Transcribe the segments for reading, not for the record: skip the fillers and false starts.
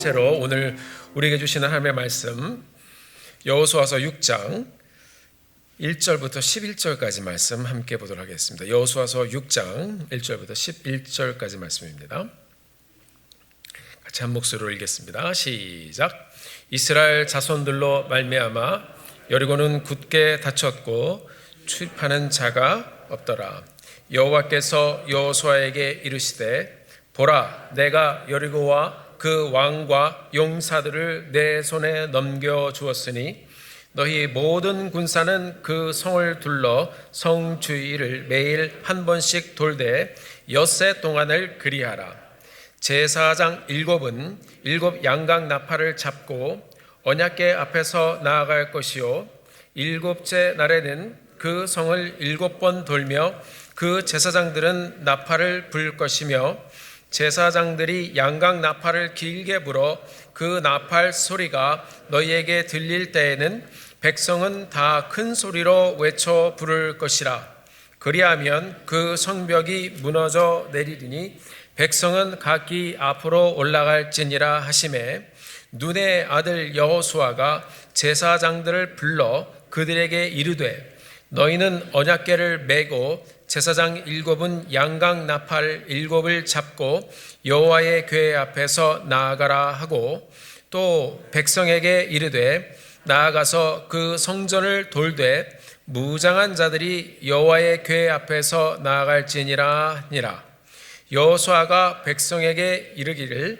채로 오늘 우리에게 주시는 하나님의 말씀 여호수아서 6장 1절부터 11절까지 말씀 함께 보도록 하겠습니다. 여호수아서 6장 1절부터 11절까지 말씀입니다. 같이 한 목소리로 읽겠습니다. 시작. 이스라엘 자손들로 말미암아 여리고는 굳게 닫혔고 출입하는 자가 없더라. 여호와께서 여호수아에게 이르시되 보라, 내가 여리고와 그 왕과 용사들을 내 손에 넘겨 주었으니 너희 모든 군사는 그 성을 둘러 성 주위를 매일 한 번씩 돌되 엿새 동안을 그리하라. 제사장 일곱 양각 나팔을 잡고 언약궤 앞에서 나아갈 것이요 일곱째 날에는 그 성을 7번 돌며 그 제사장들은 나팔을 불 것이며 제사장들이 양각 나팔을 길게 불어 그 나팔 소리가 너희에게 들릴 때에는 백성은 다 큰 소리로 외쳐 부를 것이라. 그리하면 그 성벽이 무너져 내리리니 백성은 각기 앞으로 올라갈지니라 하시매 눈의 아들 여호수아가 제사장들을 불러 그들에게 이르되 너희는 언약궤를 메고 제사장 7은 양각 나팔 7을 잡고 여호와의 궤 앞에서 나아가라 하고 또 백성에게 이르되 나아가서 그 성전을 돌되 무장한 자들이 여호와의 궤 앞에서 나아갈지니라 하니라. 여호수아가 백성에게 이르기를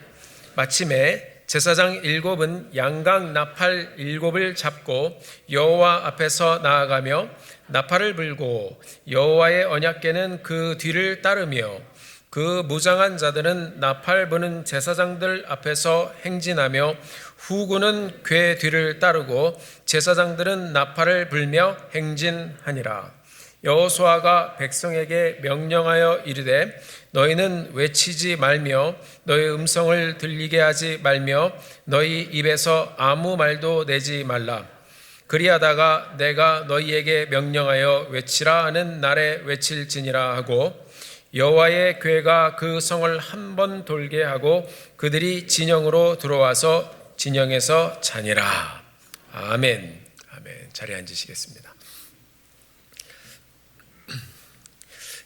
마침에 제사장 7은 양각 나팔 7을 잡고 여호와 앞에서 나아가며 나팔을 불고 여호와의 언약궤는 그 뒤를 따르며 그 무장한 자들은 나팔 부는 제사장들 앞에서 행진하며 후군은 궤 뒤를 따르고 제사장들은 나팔을 불며 행진하니라. 여호수아가 백성에게 명령하여 이르되 너희는 외치지 말며 너희 음성을 들리게 하지 말며 너희 입에서 아무 말도 내지 말라. 그리하다가 내가 너희에게 명령하여 외치라 하는 날에 외칠지니라 하고 여호와의 궤가 그 성을 한 번 돌게 하고 그들이 진영으로 들어와서 진영에서 자니라. 아멘. 아멘. 자리에 앉으시겠습니다.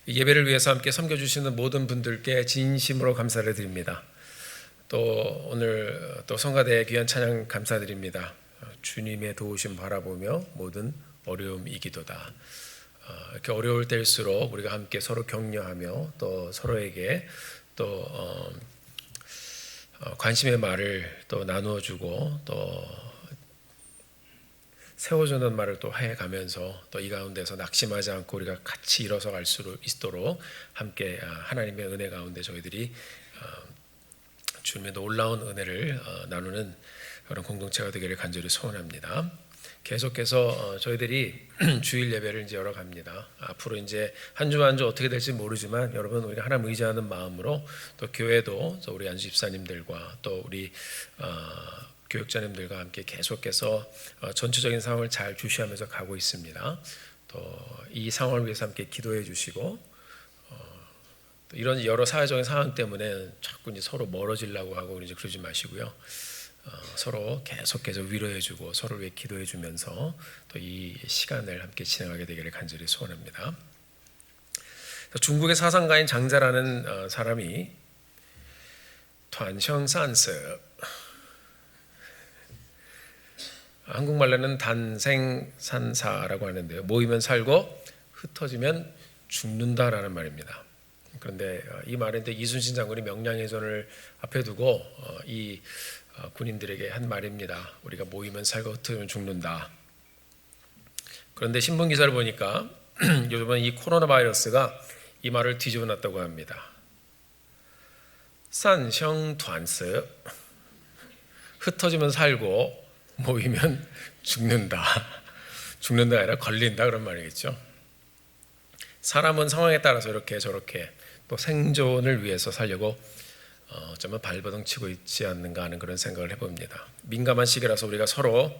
예배를 위해서 함께 섬겨주시는 모든 분들께 진심으로 감사를 드립니다. 또 오늘 또 성가대의 귀한 찬양 감사드립니다. 주님의 도우심 바라보며 모든 어려움 이기도다. 이렇게 어려울 때일수록 우리가 함께 서로 격려하며 또 서로에게 또 관심의 말을 또 나누어주고 또 세워주는 말을 또 해가면서 또 이 가운데서 낙심하지 않고 우리가 같이 일어서 갈 수 있도록 함께 하나님의 은혜 가운데 저희들이 주님의 놀라운 은혜를 나누는 그런 공동체가 되기를 간절히 소원합니다. 계속해서 저희들이 주일 예배를 이제 열어갑니다. 앞으로 이제 한 주 한 주 어떻게 될지 모르지만 여러분 우리가 하나님 의지하는 마음으로 또 교회도 우리 안수 집사님들과 또 우리 교육자님들과 함께 계속해서 전체적인 상황을 잘 주시하면서 가고 있습니다. 또 이 상황을 위해서 함께 기도해 주시고 또 이런 여러 사회적인 상황 때문에 자꾸 이제 서로 멀어지려고 하고 이제 그러지 마시고요. 서로 계속해서 위로해주고 서로를 위해 기도해주면서 또 이 시간을 함께 진행하게 되기를 간절히 소원합니다. 중국의 사상가인 장자라는 사람이 단생산스, 한국말로는 단생산사라고 하는데요. 모이면 살고 흩어지면 죽는다라는 말입니다. 그런데 이 말인데 이순신 장군이 명량해전을 앞에 두고 이 군인들에게 한 말입니다. 우리가 모이면 살고 흩어지면 죽는다. 그런데 신문 기사를 보니까 요즘은 이 코로나 바이러스가 이 말을 뒤집어 놨다고 합니다. 산성단스, 흩어지면 살고 모이면 죽는다. 죽는다가 아니라 걸린다 그런 말이겠죠. 사람은 상황에 따라서 이렇게 저렇게 또 생존을 위해서 살려고 어쩌면 발버둥 치고 있지 않는가 하는 그런 생각을 해봅니다. 민감한 시기라서 우리가 서로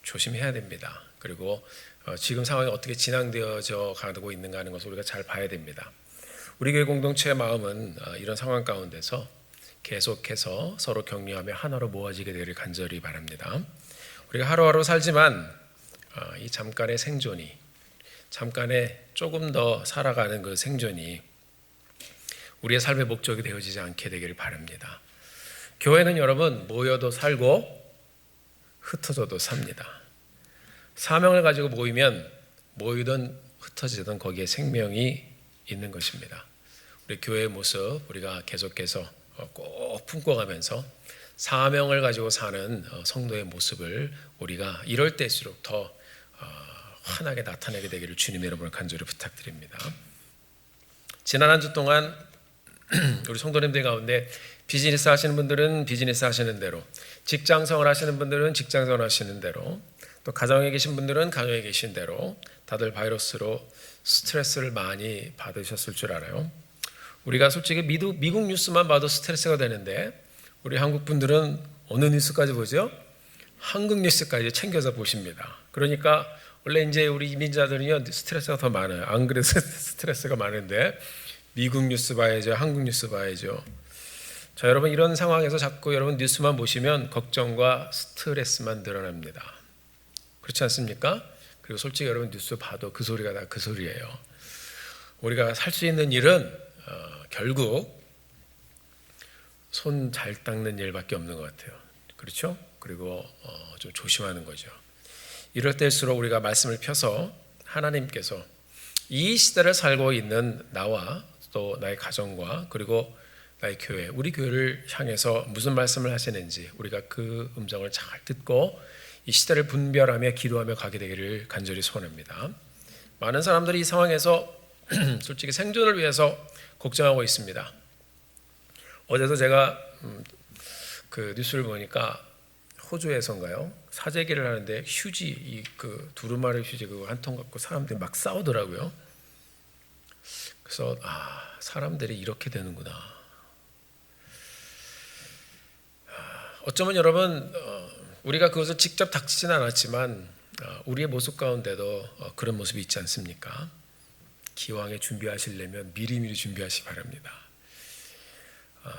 조심해야 됩니다. 그리고 지금 상황이 어떻게 진행되어져 가고 있는가 하는 것을 우리가 잘 봐야 됩니다. 우리 교회 공동체의 마음은 이런 상황 가운데서 계속해서 서로 격려하며 하나로 모아지게 되기를 간절히 바랍니다. 우리가 하루하루 살지만 이 잠깐의 생존이, 잠깐의 조금 더 살아가는 그 생존이 우리의 삶의 목적이 되어지지 않게 되기를 바랍니다. 교회는 여러분 모여도 살고 흩어져도 삽니다. 사명을 가지고 모이든 흩어지든 거기에 생명이 있는 것입니다. 우리 교회의 모습 우리가 계속해서 꼭 품고가면서 사명을 가지고 사는 성도의 모습을 우리가 이럴 때일수록 더 환하게 나타내게 되기를 주님의 이름으로 간절히 부탁드립니다. 지난 한 주 동안 우리 성도님들 가운데 비즈니스 하시는 분들은 비즈니스 하시는 대로, 직장 생활 하시는 분들은 직장 생활 하시는 대로, 또 가정에 계신 분들은 가정에 계신 대로 다들 바이러스로 스트레스를 많이 받으셨을 줄 알아요. 우리가 솔직히 미국 뉴스만 봐도 스트레스가 되는데 우리 한국 분들은 어느 뉴스까지 보죠? 한국 뉴스까지 챙겨서 보십니다. 그러니까 원래 이제 우리 이민자들은요 스트레스가 더 많아요. 안 그래도 스트레스가 많은데 미국 뉴스 봐야죠, 한국 뉴스 봐야죠. 자, 여러분 이런 상황에서 자꾸 여러분 뉴스만 보시면 걱정과 스트레스만 늘어납니다. 그렇지 않습니까? 그리고 솔직히 여러분 뉴스 봐도 그 소리가 다 그 소리예요. 우리가 살 수 있는 일은 결국 손 잘 닦는 일밖에 없는 것 같아요. 그렇죠? 그리고 좀 조심하는 거죠. 이럴 때일수록 우리가 말씀을 펴서 하나님께서 이 시대를 살고 있는 나와 또 나의 가정과 그리고 나의 교회, 우리 교회를 향해서 무슨 말씀을 하시는지 우리가 그 음성을 잘 듣고 이 시대를 분별하며 기도하며 가게 되기를 간절히 소원합니다. 많은 사람들이 이 상황에서 솔직히 생존을 위해서 걱정하고 있습니다. 어제도 제가 그 뉴스를 보니까 호주에서인가요? 사재기를 하는데 휴지, 그 두루마리 휴지 그거 한 통 갖고 사람들이 막 싸우더라고요. 그래서 사람들이 이렇게 되는구나. 어쩌면 여러분 우리가 그것을 직접 닥치지는 않았지만 우리의 모습 가운데도 그런 모습이 있지 않습니까? 기왕에 준비하시려면 미리미리 준비하시기 바랍니다.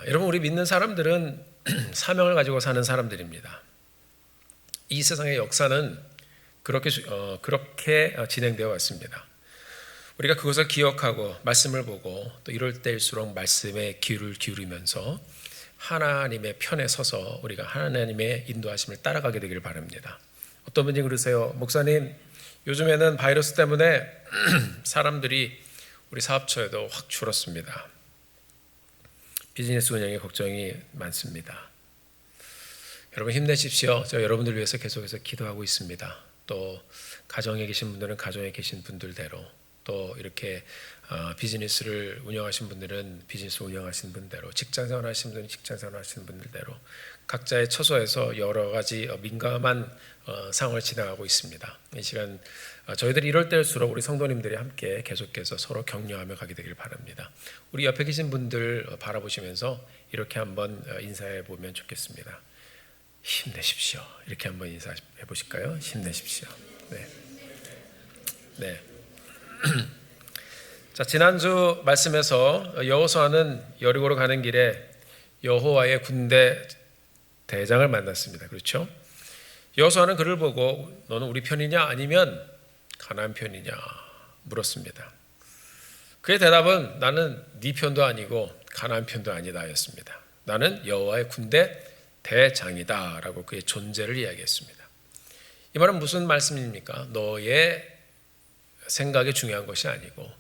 여러분 우리 믿는 사람들은 사명을 가지고 사는 사람들입니다. 이 세상의 역사는 그렇게 진행되어 왔습니다. 우리가 그것을 기억하고 말씀을 보고 또 이럴 때일수록 말씀에 귀를 기울이면서 하나님의 편에 서서 우리가 하나님의 인도하심을 따라가게 되기를 바랍니다. 어떤 분이 그러세요. 목사님, 요즘에는 바이러스 때문에 사람들이 우리 사업처에도 확 줄었습니다. 비즈니스 운영에 걱정이 많습니다. 여러분 힘내십시오. 제가 여러분들 위해서 계속해서 기도하고 있습니다. 또 가정에 계신 분들은 가정에 계신 분들대로, 또 이렇게 비즈니스를 운영하신 분들은 비즈니스 운영하시는 분대로, 직장생활 하시는 분들은 직장생활 하시는 분들대로 각자의 처소에서 여러 가지 민감한 상황을 지나가고 있습니다. 이 시간 저희들이 이럴 때일수록 우리 성도님들이 함께 계속해서 서로 격려하며 가게 되길 바랍니다. 우리 옆에 계신 분들 바라보시면서 이렇게 한번 인사해 보면 좋겠습니다. 힘내십시오. 이렇게 한번 인사해 보실까요? 힘내십시오. 네. 자, 지난주 말씀에서 여호수아는 여리고로 가는 길에 여호와의 군대 대장을 만났습니다. 그렇죠? 여호수아는 그를 보고 너는 우리 편이냐 아니면 가나안 편이냐 물었습니다. 그의 대답은 나는 네 편도 아니고 가나안 편도 아니다였습니다. 나는 여호와의 군대 대장이다 라고 그의 존재를 이야기했습니다. 이 말은 무슨 말씀입니까? 너의 생각이 중요한 것이 아니고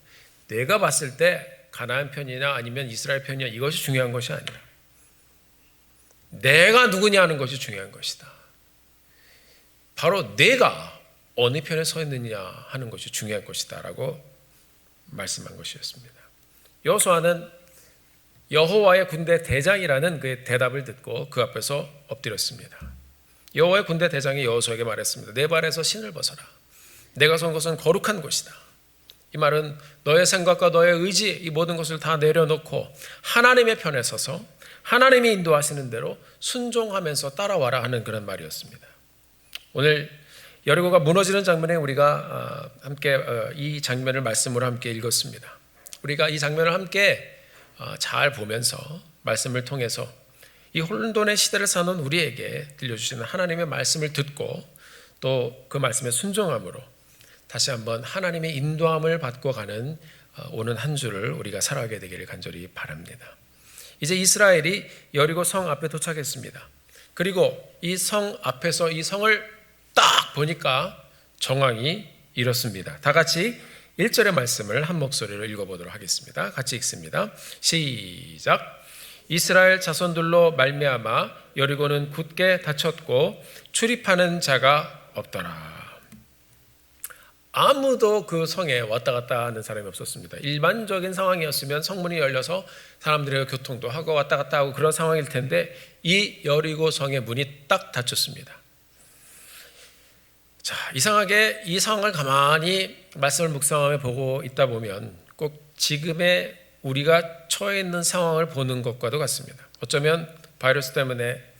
내가 봤을 때 가나안 편이냐 아니면 이스라엘 편이냐 이것이 중요한 것이 아니라 내가 누구냐 하는 것이 중요한 것이다. 바로 내가 어느 편에 서 있느냐 하는 것이 중요한 것이다 라고 말씀한 것이었습니다. 여호수아는 여호와의 군대 대장이라는 그의 대답을 듣고 그 앞에서 엎드렸습니다. 여호와의 군대 대장이 여호수아에게 말했습니다. 내 발에서 신을 벗어라. 내가 선 것은 거룩한 곳이다. 이 말은 너의 생각과 너의 의지 이 모든 것을 다 내려놓고 하나님의 편에 서서 하나님이 인도하시는 대로 순종하면서 따라와라 하는 그런 말이었습니다. 오늘 여리고가 무너지는 장면에 우리가 함께 이 장면을 말씀으로 함께 읽었습니다. 우리가 이 장면을 함께 잘 보면서 말씀을 통해서 이 혼돈의 시대를 사는 우리에게 들려주시는 하나님의 말씀을 듣고 또 그 말씀에 순종함으로 다시 한번 하나님의 인도함을 받고 가는 오는 한 주를 우리가 살아가게 되기를 간절히 바랍니다. 이제 이스라엘이 여리고 성 앞에 도착했습니다. 그리고 이 성 앞에서 이 성을 딱 보니까 정황이 이렇습니다. 다 같이 1절의 말씀을 한 목소리로 읽어보도록 하겠습니다. 같이 읽습니다. 시작. 이스라엘 자손들로 말미암아 여리고는 굳게 닫혔고 출입하는 자가 없더라. 아무도 그 성에 왔다 갔다 하는 사람이 없었습니다. 일반적인 상황이었으면 성문이 열려서 사람들의 교통도 하고 왔다 갔다 하고 그런 상황일 텐데 이 여리고 성의 문이 딱 닫혔습니다. 자, 이상하게 이 상황을 가만히 말씀을 묵상하며 보고 있다 보면 꼭 지금의 우리가 처해 있는 상황을 보는 것과도 같습니다. 어쩌면 바이러스 때문에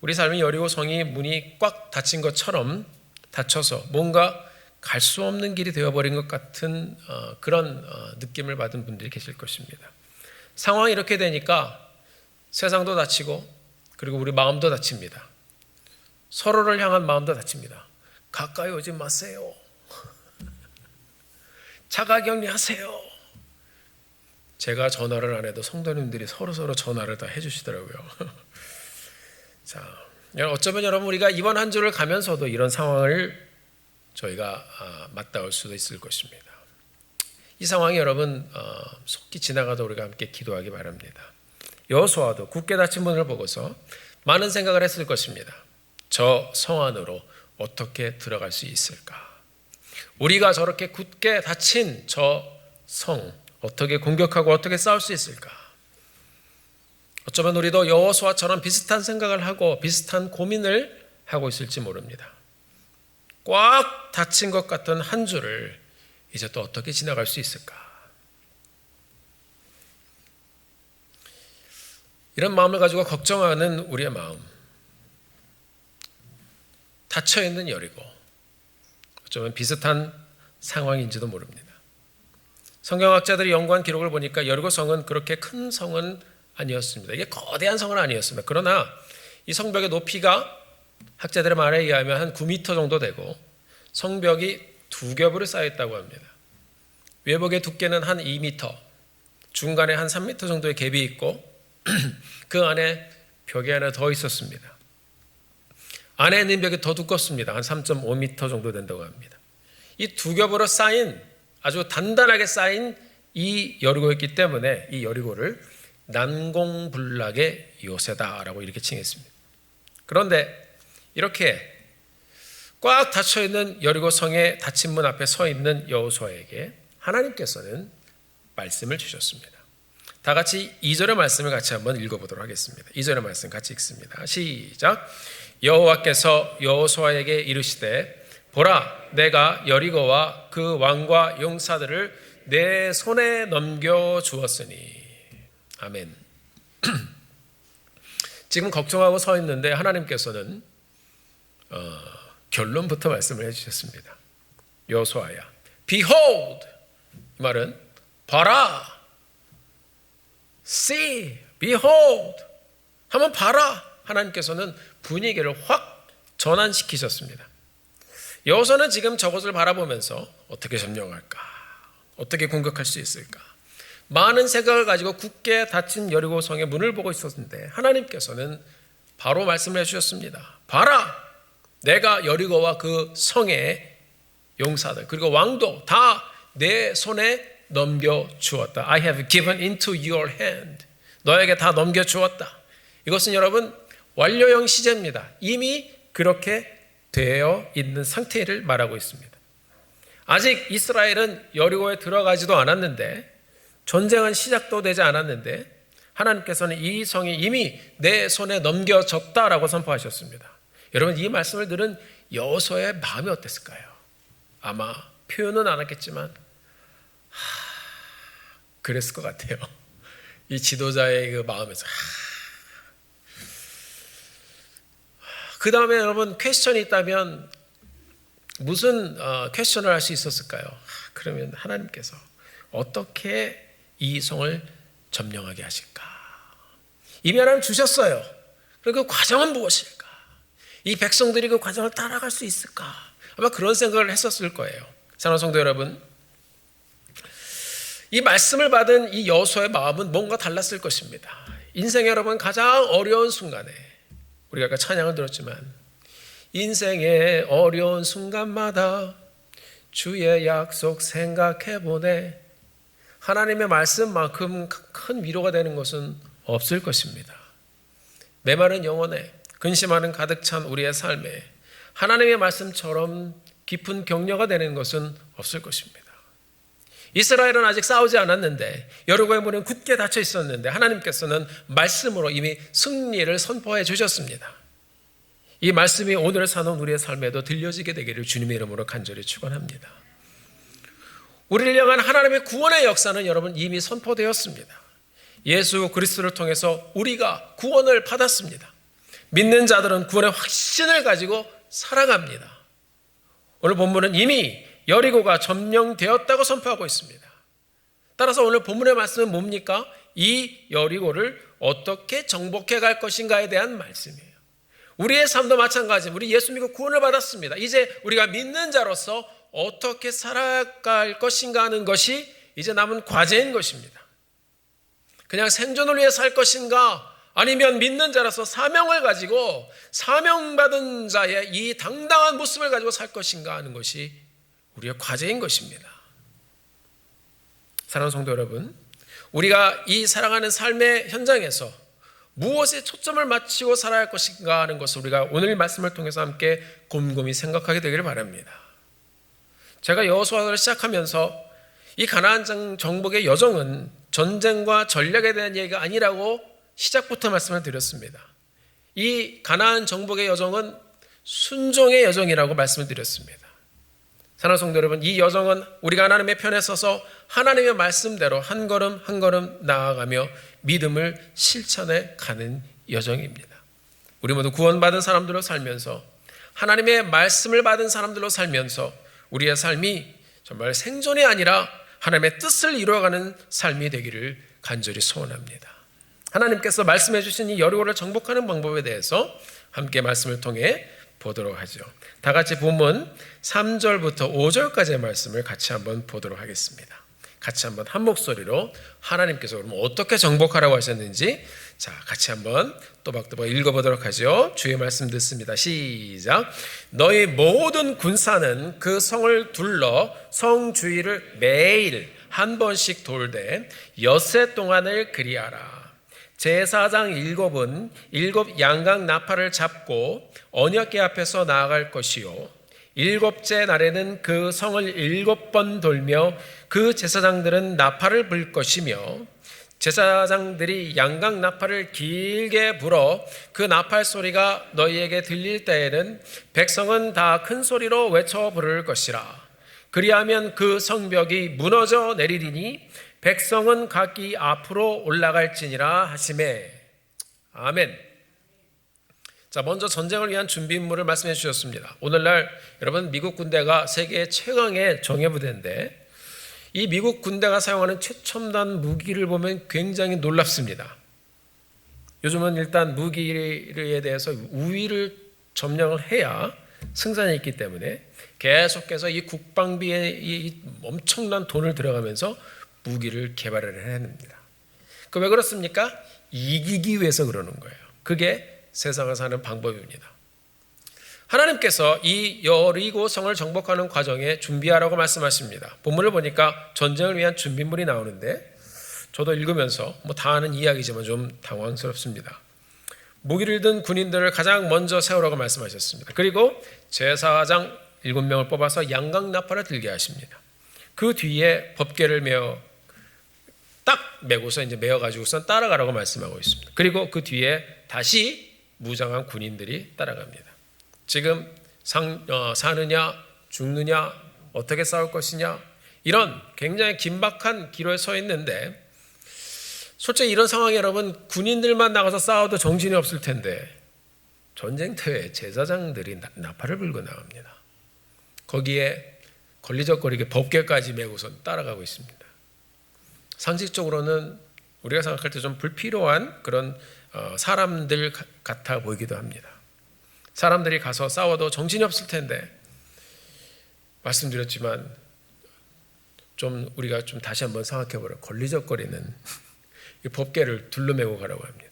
우리 삶이 여리고 성이 문이 꽉 닫힌 것처럼 닫혀서 뭔가 갈 수 없는 길이 되어버린 것 같은 그런 느낌을 받은 분들이 계실 것입니다. 상황이 이렇게 되니까 세상도 닫히고 그리고 우리 마음도 닫힙니다. 서로를 향한 마음도 닫힙니다. 가까이 오지 마세요. 자가격리하세요. 제가 전화를 안 해도 성도님들이 서로 전화를 다 해주시더라고요. 자, 어쩌면 여러분 우리가 이번 한 주를 가면서도 이런 상황을 저희가 맞닿을 수도 있을 것입니다. 이 상황이 여러분 속히 지나가도 우리가 함께 기도하기 바랍니다. 여호수아도 굳게 닫힌 문을 보고서 많은 생각을 했을 것입니다. 저 성 안으로 어떻게 들어갈 수 있을까? 우리가 저렇게 굳게 닫힌 저 성 어떻게 공격하고 어떻게 싸울 수 있을까? 어쩌면 우리도 여호수아처럼 비슷한 생각을 하고 비슷한 고민을 하고 있을지 모릅니다. 꽉 닫힌 것 같던 한 주를 이제 또 어떻게 지나갈 수 있을까? 이런 마음을 가지고 걱정하는 우리의 마음, 닫혀있는 여리고 어쩌면 비슷한 상황인지도 모릅니다. 성경학자들이 연구한 기록을 보니까 여리고 성은 그렇게 큰 성은 아니었습니다. 이게 거대한 성은 아니었습니다. 그러나 이 성벽의 높이가 학자들의 말에 의하면 한 9m 정도 되고 성벽이 두 겹으로 쌓여있다고 합니다. 외벽의 두께는 한 2m, 중간에 한 3m 정도의 갭이 있고 그 안에 벽이 하나 더 있었습니다. 안에 있는 벽이 더 두껍습니다. 한 3.5m 정도 된다고 합니다. 이 두 겹으로 쌓인 아주 단단하게 쌓인 이 여리고였기 때문에 이 여리고를 난공불락의 요새다라고 이렇게 칭했습니다. 그런데 이렇게 꽉 닫혀있는 여리고 성의 닫힌 문 앞에 서 있는 여호수아에게 하나님께서는 말씀을 주셨습니다. 다 같이 2절의 말씀을 같이 한번 읽어보도록 하겠습니다. 2절의 말씀 같이 읽습니다. 시작. 여호와께서 여호수아에게 이르시되 보라 내가 여리고와 그 왕과 용사들을 내 손에 넘겨주었으니. 아멘. 지금 걱정하고 서 있는데 하나님께서는 결론부터 말씀을 해주셨습니다. 여호수아야, behold, 이 말은 봐라, see, behold, 한번 봐라. 하나님께서는 분위기를 확 전환시키셨습니다. 여호수아는 지금 저것을 바라보면서 어떻게 점령할까, 어떻게 공격할 수 있을까, 많은 생각을 가지고 굳게 닫힌 여리고 성의 문을 보고 있었는데 하나님께서는 바로 말씀을 해주셨습니다. 봐라, 내가 여리고와 그 성의 용사들 그리고 왕도 다 내 손에 넘겨주었다. I have given into your hand. 너에게 다 넘겨주었다. 이것은 여러분 완료형 시제입니다. 이미 그렇게 되어 있는 상태를 말하고 있습니다. 아직 이스라엘은 여리고에 들어가지도 않았는데, 전쟁은 시작도 되지 않았는데 하나님께서는 이 성이 이미 내 손에 넘겨졌다라고 선포하셨습니다. 여러분 이 말씀을 들은 여호수아의 마음이 어땠을까요? 아마 표현은 안 했겠지만 그랬을 것 같아요. 이 지도자의 그 마음에서 그 다음에 여러분 퀘스천이 있다면 무슨 퀘스천을 할 수 있었을까요? 그러면 하나님께서 어떻게 이 성을 점령하게 하실까? 이미 하나님 주셨어요. 그리고 그 과정은 무엇일까? 이 백성들이 그 과정을 따라갈 수 있을까? 아마 그런 생각을 했었을 거예요. 사랑하는 성도 여러분, 이 말씀을 받은 이 여호수아의 마음은 뭔가 달랐을 것입니다. 인생에 여러분 가장 어려운 순간에, 우리가 아까 찬양을 들었지만 인생의 어려운 순간마다 주의 약속 생각해보네. 하나님의 말씀만큼 큰 위로가 되는 것은 없을 것입니다. 메마른 영혼에 근심하는 가득 찬 우리의 삶에 하나님의 말씀처럼 깊은 격려가 되는 것은 없을 것입니다. 이스라엘은 아직 싸우지 않았는데 여리고의 문은 굳게 닫혀 있었는데 하나님께서는 말씀으로 이미 승리를 선포해 주셨습니다. 이 말씀이 오늘 사는 우리의 삶에도 들려지게 되기를 주님의 이름으로 간절히 축원합니다. 우리를 향한 하나님의 구원의 역사는 여러분 이미 선포되었습니다. 예수 그리스도를 통해서 우리가 구원을 받았습니다. 믿는 자들은 구원의 확신을 가지고 살아갑니다. 오늘 본문은 이미 여리고가 점령되었다고 선포하고 있습니다. 따라서 오늘 본문의 말씀은 뭡니까? 이 여리고를 어떻게 정복해 갈 것인가에 대한 말씀이에요. 우리의 삶도 마찬가지. 우리 예수 믿고 구원을 받았습니다. 이제 우리가 믿는 자로서 어떻게 살아갈 것인가 하는 것이 이제 남은 과제인 것입니다. 그냥 생존을 위해 살 것인가, 아니면 믿는 자로서 사명을 가지고 사명받은 자의 이 당당한 모습을 가지고 살 것인가 하는 것이 우리의 과제인 것입니다. 사랑하는 성도 여러분, 우리가 이 살아가는 삶의 현장에서 무엇에 초점을 맞추고 살아야 할 것인가 하는 것을 우리가 오늘 말씀을 통해서 함께 곰곰이 생각하게 되기를 바랍니다. 제가 여호수아를 시작하면서 이 가나안 정복의 여정은 전쟁과 전략에 대한 얘기가 아니라고 시작부터 말씀을 드렸습니다. 이 가나안 정복의 여정은 순종의 여정이라고 말씀을 드렸습니다. 사랑하는 성도 여러분, 이 여정은 우리가 하나님의 편에 서서 하나님의 말씀대로 한 걸음 한 걸음 나아가며 믿음을 실천해 가는 여정입니다. 우리 모두 구원받은 사람들로 살면서 하나님의 말씀을 받은 사람들로 살면서 우리의 삶이 정말 생존이 아니라 하나님의 뜻을 이루어가는 삶이 되기를 간절히 소원합니다. 하나님께서 말씀해 주신 이 여리고를 정복하는 방법에 대해서 함께 말씀을 통해 보도록 하죠. 다 같이 본문 3절부터 5절까지의 말씀을 같이 한번 보도록 하겠습니다. 같이 한번 한 목소리로 하나님께서 그러면 어떻게 정복하라고 하셨는지 같이 한번 또박또박 읽어보도록 하죠. 주의 말씀 듣습니다. 시작. 너희 모든 군사는 그 성을 둘러 성 주위를 매일 한 번씩 돌되 엿새 동안을 그리하라. 제사장 7은 7 양각 나팔을 잡고 언약궤 앞에서 나아갈 것이요 7째 날에는 그 성을 7번 돌며 그 제사장들은 나팔을 불 것이며 제사장들이 양각 나팔을 길게 불어 그 나팔 소리가 너희에게 들릴 때에는 백성은 다 큰 소리로 외쳐 부를 것이라. 그리하면 그 성벽이 무너져 내리리니 백성은 각기 앞으로 올라갈지니라 하시매. 아멘. 자, 먼저 전쟁을 위한 준비 임무를 말씀해 주셨습니다. 오늘날 여러분 미국 군대가 세계 최강의 정예부대인데 이 미국 군대가 사용하는 최첨단 무기를 보면 굉장히 놀랍습니다. 요즘은 일단 무기에 대해서 우위를 점령을 해야 승산이 있기 때문에 계속해서 이 국방비에 이 엄청난 돈을 들어가면서 무기를 개발을 해냅니다. 그 왜 그렇습니까? 이기기 위해서 그러는 거예요. 그게 세상을 사는 방법입니다. 하나님께서 이 여리고 성을 정복하는 과정에 준비하라고 말씀하십니다. 본문을 보니까 전쟁을 위한 준비물이 나오는데 저도 읽으면서 다 아는 이야기지만 좀 당황스럽습니다. 무기를 든 군인들을 가장 먼저 세우라고 말씀하셨습니다. 그리고 제사장 7명을 뽑아서 양각 나팔을 들게 하십니다. 그 뒤에 법궤를 딱 메고서 이제 메어가지고선 따라가라고 말씀하고 있습니다. 그리고 그 뒤에 다시 무장한 군인들이 따라갑니다. 지금 사느냐 죽느냐 어떻게 싸울 것이냐 이런 굉장히 긴박한 기로에 서 있는데 솔직히 이런 상황에 여러분 군인들만 나가서 싸워도 정신이 없을 텐데 전쟁터에 제사장들이 나팔을 불고 나갑니다. 거기에 걸리적거리게 법궤까지 메고선 따라가고 있습니다. 상식적으로는 우리가 생각할 때 좀 불필요한 그런 사람들 같아 보이기도 합니다. 사람들이 가서 싸워도 정신이 없을 텐데, 말씀드렸지만 우리가 다시 한번 생각해보라. 걸리적거리는 이 법궤를 둘러매고 가라고 합니다.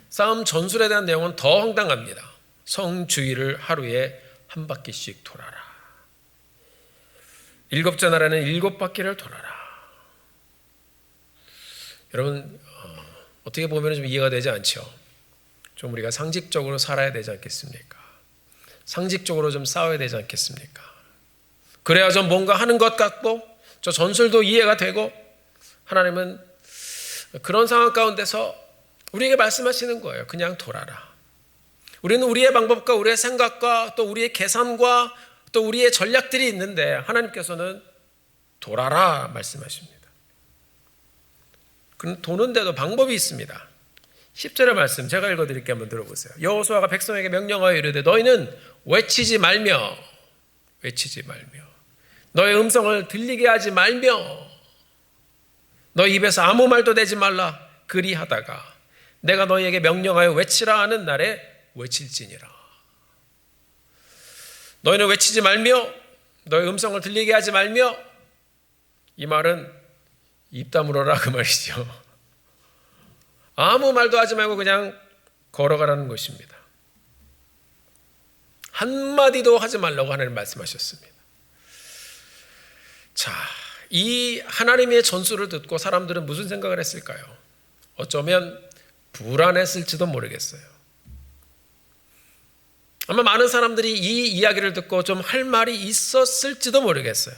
싸움 전술에 대한 내용은 더 황당합니다. 성주위를 하루에 한 바퀴씩 돌아라. 7째 날에는 7바퀴를 돌아라. 여러분, 어떻게 보면 좀 이해가 되지 않죠? 좀 우리가 상식적으로 살아야 되지 않겠습니까? 상식적으로 좀 싸워야 되지 않겠습니까? 그래야 좀 뭔가 하는 것 같고, 저 전술도 이해가 되고, 하나님은 그런 상황 가운데서 우리에게 말씀하시는 거예요. 그냥 돌아라. 우리는 우리의 방법과 우리의 생각과 또 우리의 계산과 또 우리의 전략들이 있는데, 하나님께서는 돌아라 말씀하십니다. 그럼 도는데도 방법이 있습니다. 10절의 말씀 제가 읽어드릴게요. 한번 들어보세요. 여호수아가 백성에게 명령하여 이르되 너희는 외치지 말며 너의 음성을 들리게 하지 말며 너희 입에서 아무 말도 내지 말라. 그리하다가 내가 너희에게 명령하여 외치라 하는 날에 외칠지니라. 너희는 외치지 말며 너의 음성을 들리게 하지 말며, 이 말은 입 다물어라 그 말이죠. 아무 말도 하지 말고 그냥 걸어가라는 것입니다. 한마디도 하지 말라고 하나님 말씀하셨습니다. 자, 이 하나님의 전술을 듣고 사람들은 무슨 생각을 했을까요? 어쩌면 불안했을지도 모르겠어요. 아마 많은 사람들이 이 이야기를 듣고 좀 할 말이 있었을지도 모르겠어요.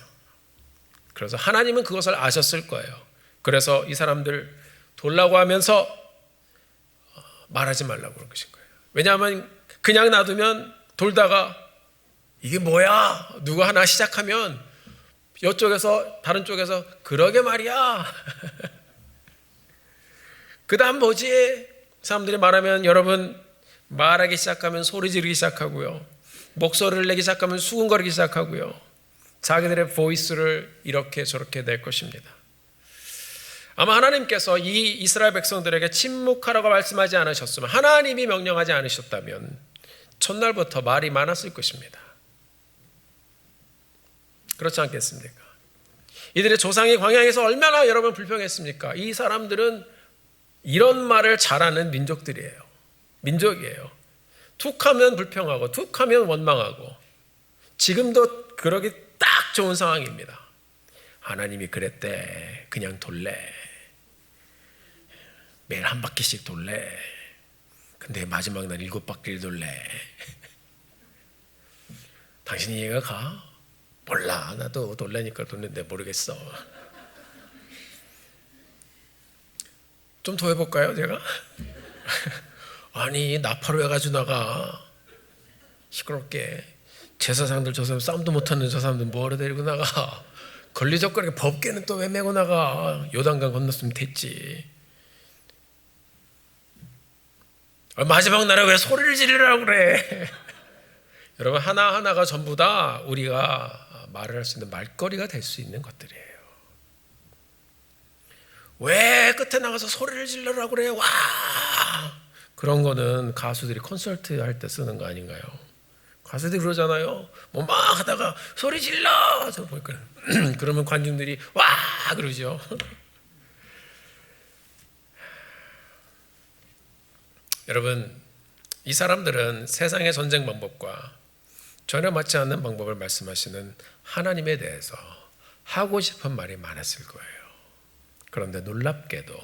그래서 하나님은 그것을 아셨을 거예요. 그래서 이 사람들 돌라고 하면서 말하지 말라고 그런 것인 거예요. 왜냐하면 그냥 놔두면 돌다가 이게 뭐야? 누가 하나 시작하면 이쪽에서 다른 쪽에서 그러게 말이야. 그 다음 뭐지? 사람들이 말하면, 여러분 말하기 시작하면 소리 지르기 시작하고요. 목소리를 내기 시작하면 수군거리기 시작하고요. 자기들의 보이스를 이렇게 저렇게 낼 것입니다. 아마 하나님께서 이 이스라엘 백성들에게 침묵하라고 말씀하지 않으셨으면, 하나님이 명령하지 않으셨다면 첫날부터 말이 많았을 것입니다. 그렇지 않겠습니까? 이들의 조상이 광야에서 얼마나 여러분 불평했습니까? 이 사람들은 이런 말을 잘하는 민족이에요. 툭하면 불평하고 툭하면 원망하고, 지금도 그러기 딱 좋은 상황입니다. 하나님이 그랬대. 그냥 돌래. 매일 한 바퀴씩 돌래. 근데 마지막 날 7바퀴를 돌래. 당신이 이해가 가? 몰라. 나도 돌래니까 돌는데 모르겠어. 좀 더 해볼까요, 제가? 아니, 나팔로 해가지고 나가. 시끄럽게. 제사장들 저 사람 싸움도 못하는 저 사람들 뭐하러 데리고 나가. 걸리적거리게 법궤는 또 왜 메고 나가. 요단강 건넜으면 됐지. 마지막 날에 왜 소리를 지르라고 그래. 여러분, 하나하나가 전부 다 우리가 말을 할 수 있는 말거리가 될 수 있는 것들이에요. 왜 끝에 나가서 소리를 지르라고 그래. 와, 그런 거는 가수들이 콘서트 할 때 쓰는 거 아닌가요? 가수들이 그러잖아요. 뭐 막 하다가 소리 질러 저 보니까 그러면 관중들이 와 그러죠. 여러분, 이 사람들은 세상의 전쟁 방법과 전혀 맞지 않는 방법을 말씀하시는 하나님에 대해서 하고 싶은 말이 많았을 거예요. 그런데 놀랍게도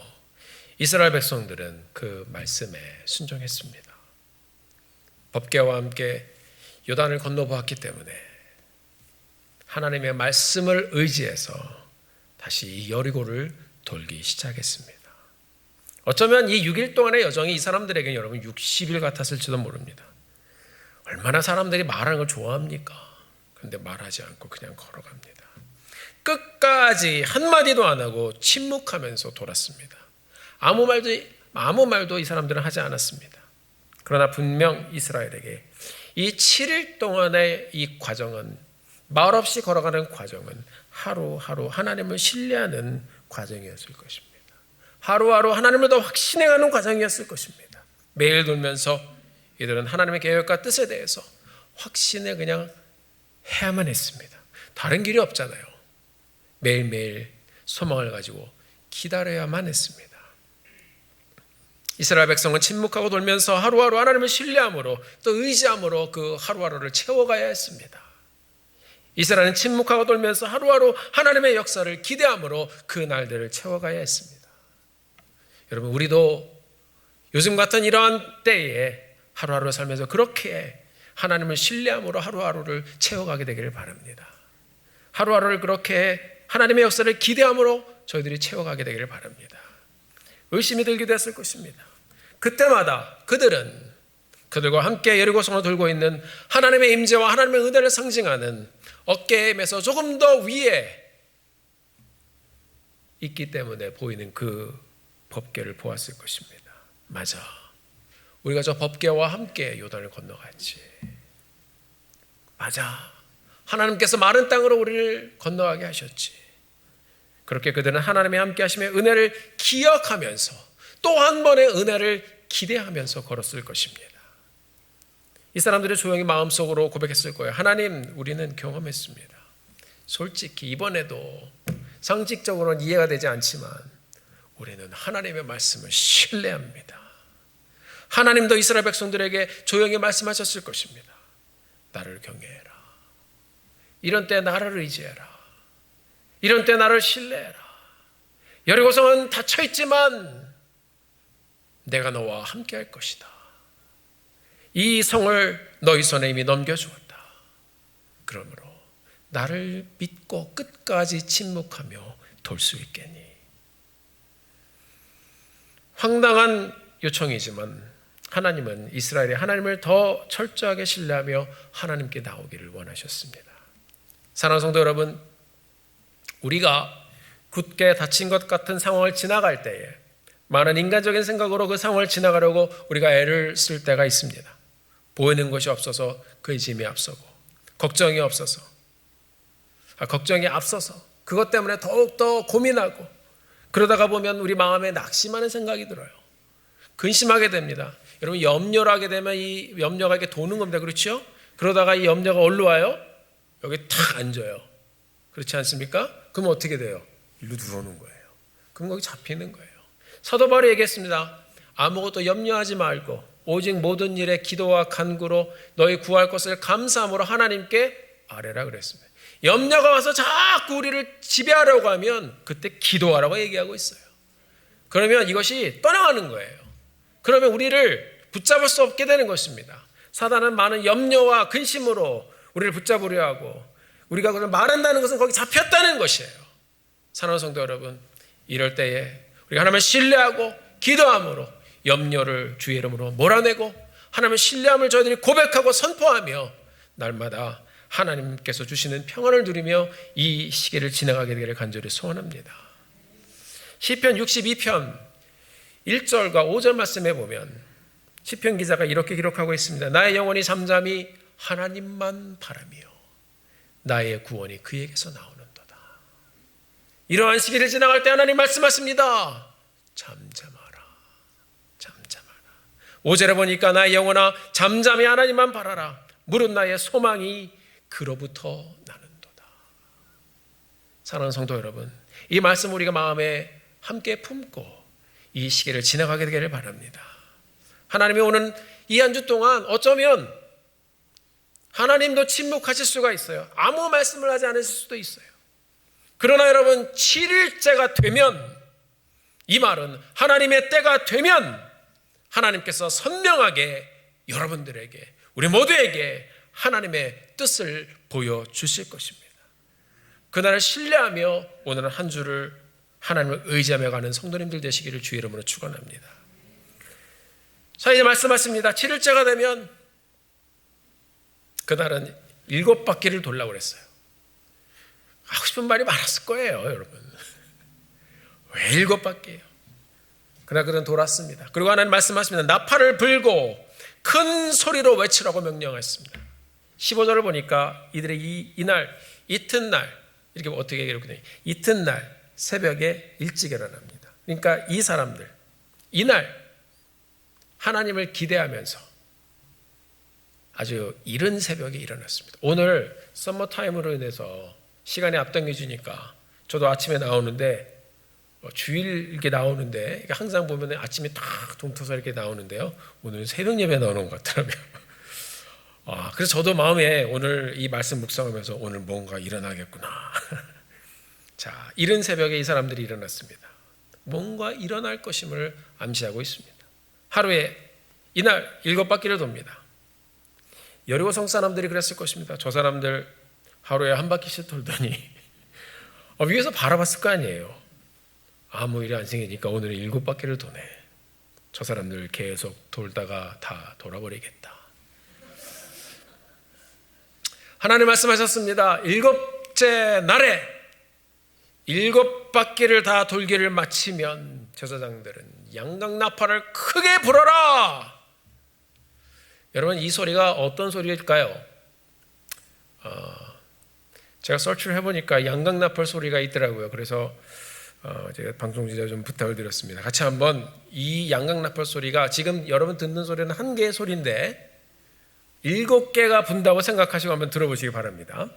이스라엘 백성들은 그 말씀에 순종했습니다. 법궤와 함께 요단을 건너보았기 때문에 하나님의 말씀을 의지해서 다시 이 여리고를 돌기 시작했습니다. 어쩌면 이 6일 동안의 여정이 이 사람들에게 여러분 60일 같았을지도 모릅니다. 얼마나 사람들이 말하는 걸 좋아합니까? 그런데 말하지 않고 그냥 걸어갑니다. 끝까지 한마디도 안 하고 침묵하면서 돌았습니다. 아무 말도 이 사람들은 하지 않았습니다. 그러나 분명 이스라엘에게 이 7일 동안의 이 과정은, 말없이 걸어가는 과정은 하루하루 하나님을 신뢰하는 과정이었을 것입니다. 하루하루 하나님을 더 확신해가는 과정이었을 것입니다. 매일 돌면서 이들은 하나님의 계획과 뜻에 대해서 확신에 그냥 해야만 했습니다. 다른 길이 없잖아요. 매일매일 소망을 가지고 기다려야만 했습니다. 이스라엘 백성은 침묵하고 돌면서 하루하루 하나님을 신뢰함으로 또 의지함으로 그 하루하루를 채워가야 했습니다. 이스라엘은 침묵하고 돌면서 하루하루 하나님의 역사를 기대함으로 그 날들을 채워가야 했습니다. 여러분, 우리도 요즘 같은 이러한 때에 하루하루 살면서 그렇게 하나님을 신뢰함으로 하루하루를 채워가게 되기를 바랍니다. 하루하루를 그렇게 하나님의 역사를 기대함으로 저희들이 채워가게 되기를 바랍니다. 의심이 들기도 했을 것입니다. 그때마다 그들과 함께 여리고성을 돌고 있는 하나님의 임재와 하나님의 은혜를 상징하는 어깨에 매서 조금 더 위에 있기 때문에 보이는 그 법궤를 보았을 것입니다. 맞아, 우리가 저 법궤와 함께 요단을 건너갔지. 맞아, 하나님께서 마른 땅으로 우리를 건너가게 하셨지. 그렇게 그들은 하나님의 함께 하심의 은혜를 기억하면서 또 한 번의 은혜를 기대하면서 걸었을 것입니다. 이 사람들이 조용히 마음속으로 고백했을 거예요. 하나님, 우리는 경험했습니다. 솔직히 이번에도 상식적으로는 이해가 되지 않지만 우리는 하나님의 말씀을 신뢰합니다. 하나님도 이스라엘 백성들에게 조용히 말씀하셨을 것입니다. 나를 경외해라. 이런 때 나를 의지해라. 이런 때 나를 신뢰해라. 여리고성은 닫혀있지만 내가 너와 함께 할 것이다. 이 성을 너희 손에 이미 넘겨주었다. 그러므로 나를 믿고 끝까지 침묵하며 돌 수 있겠니? 황당한 요청이지만 하나님은 이스라엘이 하나님을 더 철저하게 신뢰하며 하나님께 나오기를 원하셨습니다. 사랑하는 성도 여러분, 우리가 굳게 닫힌 것 같은 상황을 지나갈 때에 많은 인간적인 생각으로 그 상황을 지나가려고 우리가 애를 쓸 때가 있습니다. 보이는 것이 없어서 그의 짐이 앞서고, 걱정이 앞서서 그것 때문에 더욱더 고민하고, 그러다가 보면 우리 마음에 낙심하는 생각이 들어요. 근심하게 됩니다. 여러분, 염려를 하게 되면 이 염려가 이렇게 도는 겁니다. 그렇죠? 그러다가 이 염려가 어디로 와요? 여기 탁 앉아요. 그렇지 않습니까? 그럼 어떻게 돼요? 일로 들어오는 거예요. 그럼 거기 잡히는 거예요. 사도 바울이 얘기했습니다. 아무것도 염려하지 말고 오직 모든 일에 기도와 간구로 너희 구할 것을 감사함으로 하나님께 아뢰라 그랬습니다. 염려가 와서 자꾸 우리를 지배하려고 하면 그때 기도하라고 얘기하고 있어요. 그러면 이것이 떠나가는 거예요. 그러면 우리를 붙잡을 수 없게 되는 것입니다. 사단은 많은 염려와 근심으로 우리를 붙잡으려 하고, 우리가 그걸 말한다는 것은 거기 잡혔다는 것이에요. 사랑하는 성도 여러분, 이럴 때에 우리가 하나님을 신뢰하고 기도함으로 염려를 주의 이름으로 몰아내고 하나님의 신뢰함을 저희들이 고백하고 선포하며 날마다 하나님께서 주시는 평안을 누리며 이 시기를 지나가게 되기를 간절히 소원합니다. 시편 62편 1절과 5절 말씀에 보면 시편 기자가 이렇게 기록하고 있습니다. 나의 영혼이 잠잠히 하나님만 바라며 나의 구원이 그에게서 나오는도다. 이러한 시기를 지나갈 때 하나님 말씀하십니다. 잠잠하라. 5절에 보니까 나의 영혼아 잠잠히 하나님만 바라라. 무릇 나의 소망이 그로부터 나는도다. 사랑하는 성도 여러분, 이 말씀 우리가 마음에 함께 품고 이 시기를 지나가게 되기를 바랍니다. 하나님이 오는 이 한 주 동안 어쩌면 하나님도 침묵하실 수가 있어요. 아무 말씀을 하지 않으실 수도 있어요. 그러나 여러분, 7일째가 되면, 이 말은 하나님의 때가 되면 하나님께서 선명하게 여러분들에게, 우리 모두에게 하나님의 뜻을 보여주실 것입니다. 그날을 신뢰하며 오늘 한 주를 하나님을 의지하며 가는 성도님들 되시기를 주의 이름으로 축원합니다. 자, 이제 말씀하십니다. 7일째가 되면 그날은 7바퀴를 돌라고 그랬어요. 하고 싶은 말이 많았을 거예요, 여러분. 왜 7바퀴예요? 그러나 그는 돌았습니다. 그리고 하나님 말씀하십니다. 나팔을 불고 큰 소리로 외치라고 명령했습니다. 15절을 보니까 이들의 이날 이튿날, 이렇게 어떻게 기록되냐, 이튿날 새벽에 일찍 일어납니다. 그러니까 이 사람들 이날 하나님을 기대하면서 아주 이른 새벽에 일어났습니다. 오늘 썸머타임으로 인해서 시간이 앞당겨지니까 저도 아침에 나오는데 주일 이렇게 나오는데 항상 보면 아침에 탁 동터서 이렇게 나오는데요. 오늘 새벽 예배 나오는 것 같더라고요. 그래서 저도 마음에 오늘 이 말씀 묵상하면서 오늘 뭔가 일어나겠구나. 자, 이른 새벽에 이 사람들이 일어났습니다. 뭔가 일어날 것임을 암시하고 있습니다. 하루에 이날 7바퀴를 돕니다. 여리고성 사람들이 그랬을 것입니다. 저 사람들 하루에 한 바퀴씩 돌더니 위에서 바라봤을 거 아니에요. 아무 일이 안 생기니까 오늘은 7바퀴를 도네. 저 사람들 계속 돌다가 다 돌아버리겠다. 하나님 말씀하셨습니다. 7째 날에 7바퀴를 다 돌기를 마치면 제사장들은 양강나팔을 크게 불어라. 여러분, 이 소리가 어떤 소리일까요? 제가 서치를 해보니까 양강나팔 소리가 있더라고요. 그래서 제가 방송지에 좀 부탁을 드렸습니다. 같이 한번 이 양강나팔 소리가 지금 여러분 듣는 소리는 한 개의 소리인데 7개가 분다고 생각하시고 한번 들어보시기 바랍니다.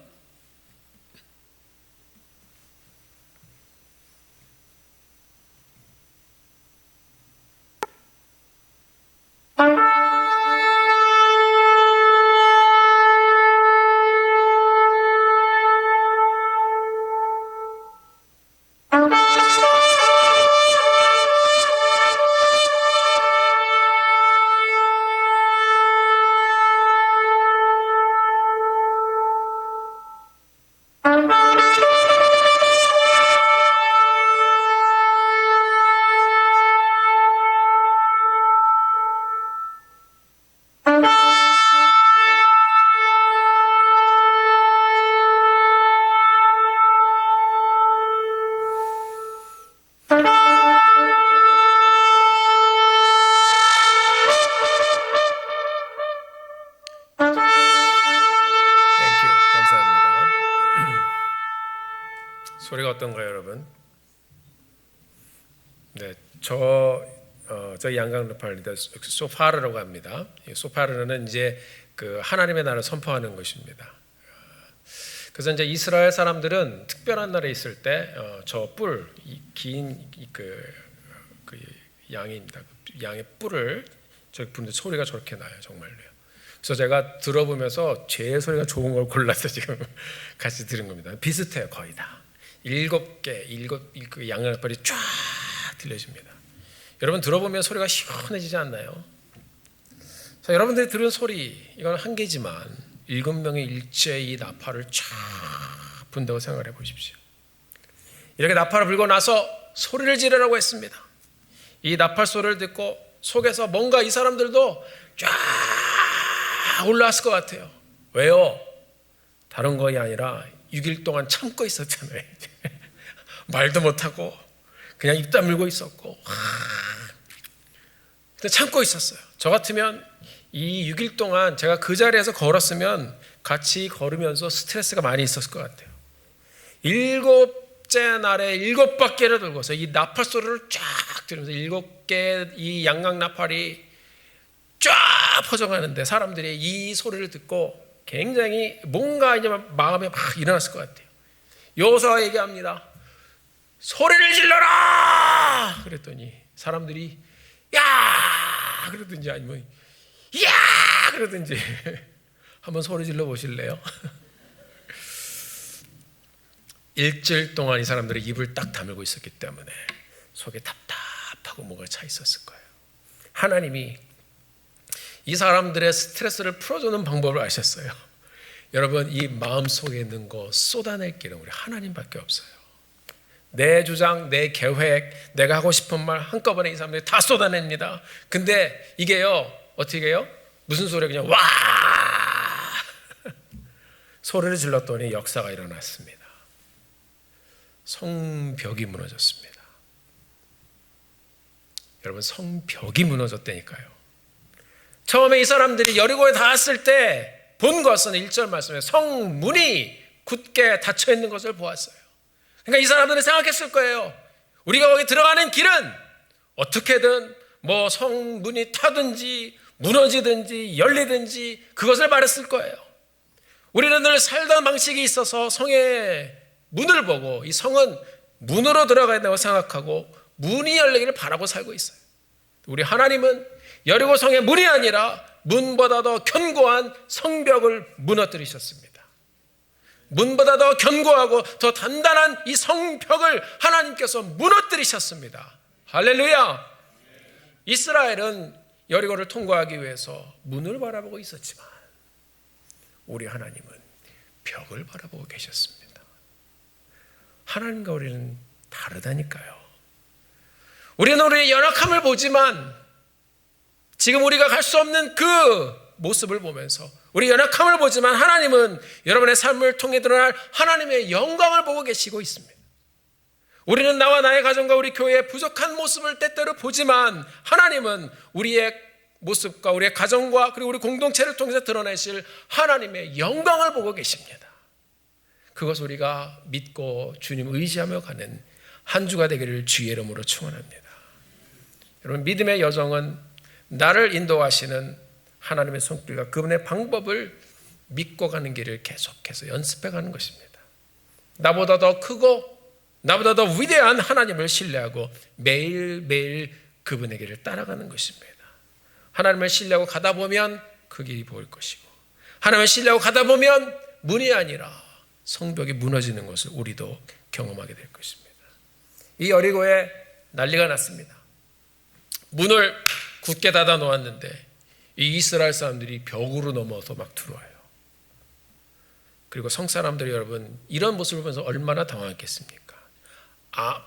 소리가 어떤가요, 여러분? 네, 저 양강나팔 소파르라고 합니다. 소파르는 이제 그 하나님의 나라를 선포하는 것입니다. 그래서 이제 이스라엘 사람들은 특별한 날에 있을 때 저 뿔, 긴 그 양입니다. 양의 뿔을 저기 부는데 소리가 저렇게 나요, 정말로요. 그래서 제가 들어보면서 제일 소리가 좋은 걸 골라서 지금 같이 들은 겁니다. 비슷해요, 거의 다. 7개, 양날팔이 쫙 들려집니다. 여러분 들어보면 소리가 시원해지지 않나요? 자, 여러분들이 들은 소리 이건 한 개지만 7명의 일제히 나팔을 쫙 분다고 생각을 해보십시오. 이렇게 나팔을 불고 나서 소리를 지르라고 했습니다. 이 나팔 소리를 듣고 속에서 뭔가 이 사람들도 쫙 올라왔을 것 같아요. 왜요? 다른 것이 아니라 6일 동안 참고 있었잖아요. 말도 못하고 그냥 입 다물고 있었고 근데 참고 있었어요. 저 같으면 이 6일 동안 제가 그 자리에서 걸었으면 같이 걸으면서 스트레스가 많이 있었을 것 같아요. 7째 날에 7바퀴를 돌고서 이 나팔 소리를 쫙 들으면서 7개 이 양강 나팔이 쫙 퍼져가는데 사람들이 이 소리를 듣고 굉장히 뭔가 이제 마음에 막 일어났을 것 같아요. 여호수아가 얘기합니다. 소리를 질러라! 그랬더니 사람들이 야! 그러든지 아니면 야! 그러든지 한번 소리 질러 보실래요? 일주일 동안 이 사람들이 입을 딱 다물고 있었기 때문에 속에 답답하고 뭐가 차 있었을 거예요. 하나님이 이 사람들의 스트레스를 풀어주는 방법을 아셨어요. 여러분, 이 마음속에 있는 거 쏟아낼 길은 우리 하나님밖에 없어요. 내 주장, 내 계획, 내가 하고 싶은 말 한꺼번에 이 사람들이 다 쏟아냅니다. 근데 이게요, 어떻게 해요? 무슨 소리가 그냥 와! 소리를 질렀더니 역사가 일어났습니다. 성벽이 무너졌습니다. 여러분, 성벽이 무너졌다니까요. 처음에 이 사람들이 여리고에 닿았을 때 본 것은 1절 말씀에 성문이 굳게 닫혀 있는 것을 보았어요. 그러니까 이 사람들은 생각했을 거예요. 우리가 거기 들어가는 길은 어떻게든 뭐 성문이 타든지 무너지든지 열리든지 그것을 바랬을 거예요. 우리는 늘 살던 방식이 있어서 성의 문을 보고 이 성은 문으로 들어가야 된다고 생각하고 문이 열리기를 바라고 살고 있어요. 우리 하나님은 여리고 성의 문이 아니라 문보다 더 견고한 성벽을 무너뜨리셨습니다. 문보다 더 견고하고 더 단단한 이 성벽을 하나님께서 무너뜨리셨습니다. 할렐루야. 이스라엘은 여리고를 통과하기 위해서 문을 바라보고 있었지만 우리 하나님은 벽을 바라보고 계셨습니다. 하나님과 우리는 다르다니까요. 우리는 우리의 연약함을 보지만 지금 우리가 갈 수 없는 그 모습을 보면서 우리 연약함을 보지만 하나님은 여러분의 삶을 통해 드러날 하나님의 영광을 보고 계시고 있습니다. 우리는 나와 나의 가정과 우리 교회의 부족한 모습을 때때로 보지만 하나님은 우리의 모습과 우리의 가정과 그리고 우리 공동체를 통해서 드러내실 하나님의 영광을 보고 계십니다. 그것을 우리가 믿고 주님 의지하며 가는 한 주가 되기를 주의 이름으로 축원합니다. 여러분, 믿음의 여정은 나를 인도하시는 하나님의 손길과 그분의 방법을 믿고 가는 길을 계속해서 연습해 가는 것입니다. 나보다 더 크고 나보다 더 위대한 하나님을 신뢰하고 매일매일 그분의 길을 따라가는 것입니다. 하나님을 신뢰하고 가다 보면 그 길이 보일 것이고 하나님을 신뢰하고 가다 보면 문이 아니라 성벽이 무너지는 것을 우리도 경험하게 될 것입니다. 이 여리고에 난리가 났습니다. 문을 굳게 닫아 놓았는데 이 이스라엘 사람들이 벽으로 넘어서 막 들어와요. 그리고 성사람들이 여러분 이런 모습을 보면서 얼마나 당황했겠습니까?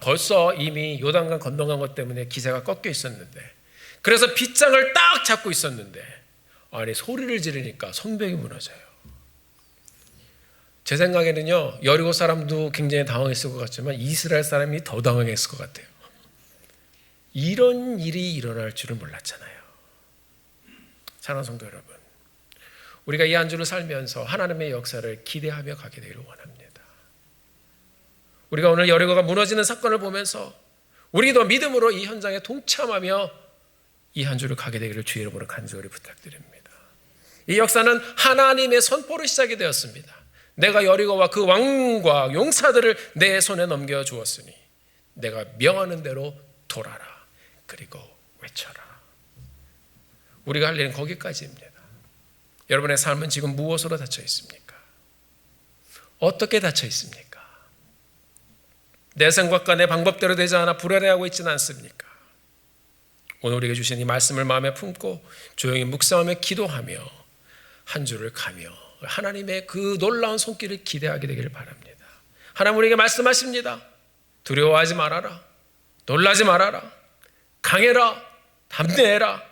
벌써 이미 요단강 건너간 것 때문에 기세가 꺾여 있었는데 그래서 빗장을 딱 잡고 있었는데 아니 소리를 지르니까 성벽이 무너져요. 제 생각에는요 여리고 사람도 굉장히 당황했을 것 같지만 이스라엘 사람이 더 당황했을 것 같아요. 이런 일이 일어날 줄은 몰랐잖아요. 사랑하는 성도 여러분, 우리가 이 한 주를 살면서 하나님의 역사를 기대하며 가게 되기를 원합니다. 우리가 오늘 여리고가 무너지는 사건을 보면서 우리도 믿음으로 이 현장에 동참하며 이 한 주를 가게 되기를 주의 이름으로 간절히 부탁드립니다. 이 역사는 하나님의 선포로 시작이 되었습니다. 내가 여리고와 그 왕과 용사들을 내 손에 넘겨주었으니 내가 명하는 대로 돌아라 그리고 외쳐라. 우리가 할 일은 거기까지입니다. 여러분의 삶은 지금 무엇으로 닫혀 있습니까? 어떻게 닫혀 있습니까? 내 생각과 내 방법대로 되지 않아 불안해하고 있지는 않습니까? 오늘 우리에게 주신 이 말씀을 마음에 품고 조용히 묵상하며 기도하며 한 주를 가며 하나님의 그 놀라운 손길을 기대하게 되기를 바랍니다. 하나님 우리에게 말씀하십니다. 두려워하지 말아라. 놀라지 말아라. 강해라. 담대해라.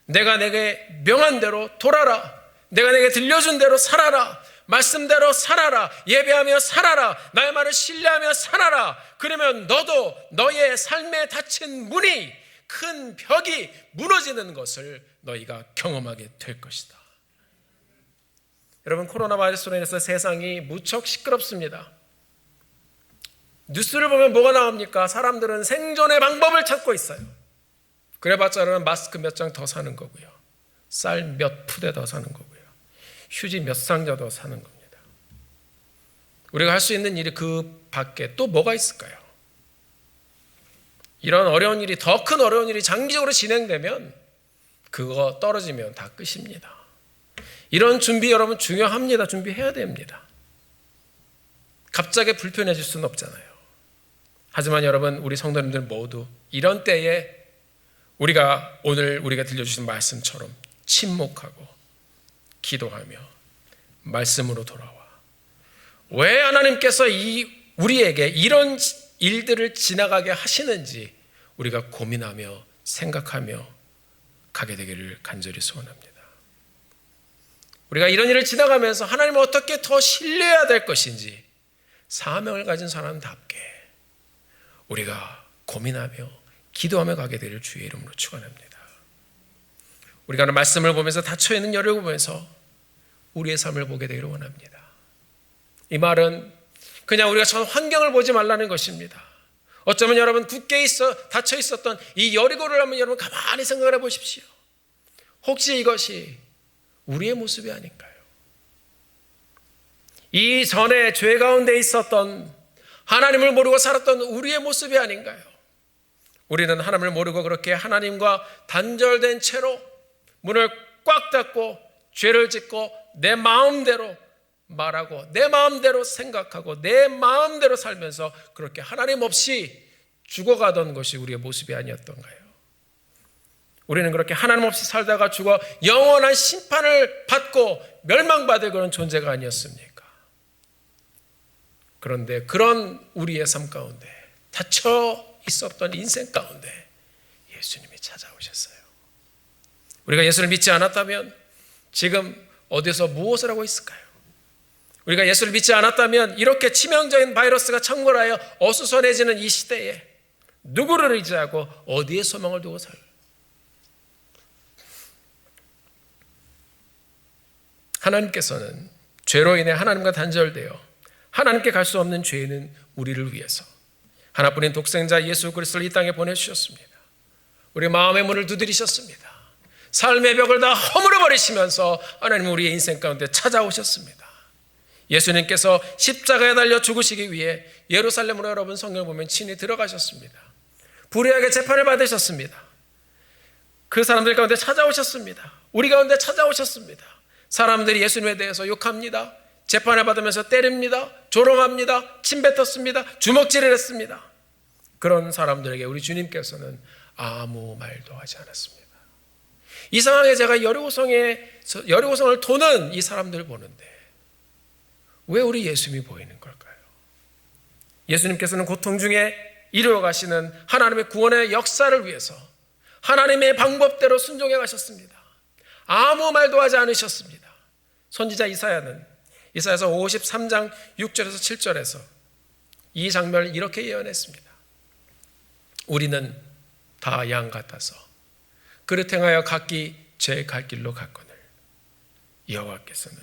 내가 내게 명한 대로 돌아라. 내가 내게 들려준 대로 살아라. 말씀대로 살아라. 예배하며 살아라. 나의 말을 신뢰하며 살아라. 그러면 너도 너의 삶에 닫힌 문이 큰 벽이 무너지는 것을 너희가 경험하게 될 것이다. 여러분, 코로나 바이러스로 인해서 세상이 무척 시끄럽습니다. 뉴스를 보면 뭐가 나옵니까? 사람들은 생존의 방법을 찾고 있어요. 그래봤자 마스크 몇 장 더 사는 거고요. 쌀 몇 푸대 더 사는 거고요. 휴지 몇 상자 더 사는 겁니다. 우리가 할 수 있는 일이 그 밖에 또 뭐가 있을까요? 이런 어려운 일이 더 큰 어려운 일이 장기적으로 진행되면 그거 떨어지면 다 끝입니다. 이런 준비 여러분 중요합니다. 준비해야 됩니다. 갑자기 불편해질 수는 없잖아요. 하지만 여러분 우리 성도님들 모두 이런 때에 오늘 우리가 들려주신 말씀처럼 침묵하고 기도하며 말씀으로 돌아와 왜 하나님께서 우리에게 이런 일들을 지나가게 하시는지 우리가 고민하며 생각하며 가게 되기를 간절히 소원합니다. 우리가 이런 일을 지나가면서 하나님을 어떻게 더 신뢰해야 될 것인지 사명을 가진 사람답게 우리가 고민하며 기도하며 가게 되기를 주의 이름으로 축원합니다. 우리가 말씀을 보면서 닫혀있는 여리고 보면서 우리의 삶을 보게 되기를 원합니다. 이 말은 그냥 우리가 전 환경을 보지 말라는 것입니다. 어쩌면 여러분 굳게 닫혀 있었던 이 여리고를 한번 여러분 가만히 생각을 해보십시오. 혹시 이것이 우리의 모습이 아닌가요? 이전에 죄 가운데 있었던, 하나님을 모르고 살았던 우리의 모습이 아닌가요? 우리는 하나님을 모르고 그렇게 하나님과 단절된 채로 문을 꽉 닫고 죄를 짓고 내 마음대로 말하고 내 마음대로 생각하고 내 마음대로 살면서 그렇게 하나님 없이 죽어가던 것이 우리의 모습이 아니었던가요? 우리는 그렇게 하나님 없이 살다가 죽어 영원한 심판을 받고 멸망받을 그런 존재가 아니었습니까? 그런데 그런 우리의 삶 가운데, 닫혀 있었던 인생 가운데 예수님이 찾아오셨어요. 우리가 예수를 믿지 않았다면 지금 어디서 무엇을 하고 있을까요? 우리가 예수를 믿지 않았다면 이렇게 치명적인 바이러스가 창궐하여 어수선해지는 이 시대에 누구를 의지하고 어디에 소망을 두고 살까요? 하나님께서는 죄로 인해 하나님과 단절되어 하나님께 갈 수 없는 죄인은 우리를 위해서 하나뿐인 독생자 예수 그리스도를 이 땅에 보내주셨습니다. 우리 마음의 문을 두드리셨습니다. 삶의 벽을 다 허물어 버리시면서 하나님은 우리의 인생 가운데 찾아오셨습니다. 예수님께서 십자가에 달려 죽으시기 위해 예루살렘으로 여러분 성경을 보면 친히 들어가셨습니다. 불의하게 재판을 받으셨습니다. 그 사람들 가운데 찾아오셨습니다. 우리 가운데 찾아오셨습니다. 사람들이 예수님에 대해서 욕합니다. 재판을 받으면서 때립니다. 조롱합니다. 침뱉었습니다. 주먹질을 했습니다. 그런 사람들에게 우리 주님께서는 아무 말도 하지 않았습니다. 이 상황에 제가 여리고성을 도는 이 사람들을 보는데 왜 우리 예수님이 보이는 걸까요? 예수님께서는 고통 중에 이루어 가시는 하나님의 구원의 역사를 위해서 하나님의 방법대로 순종해 가셨습니다. 아무 말도 하지 않으셨습니다. 선지자 이사야는 이사야서 53장 6절에서 7절에서 이 장면을 이렇게 예언했습니다. 우리는 다 양 같아서 그릇 행하여 각기 제 갈 길로 갔거늘 여호와께서는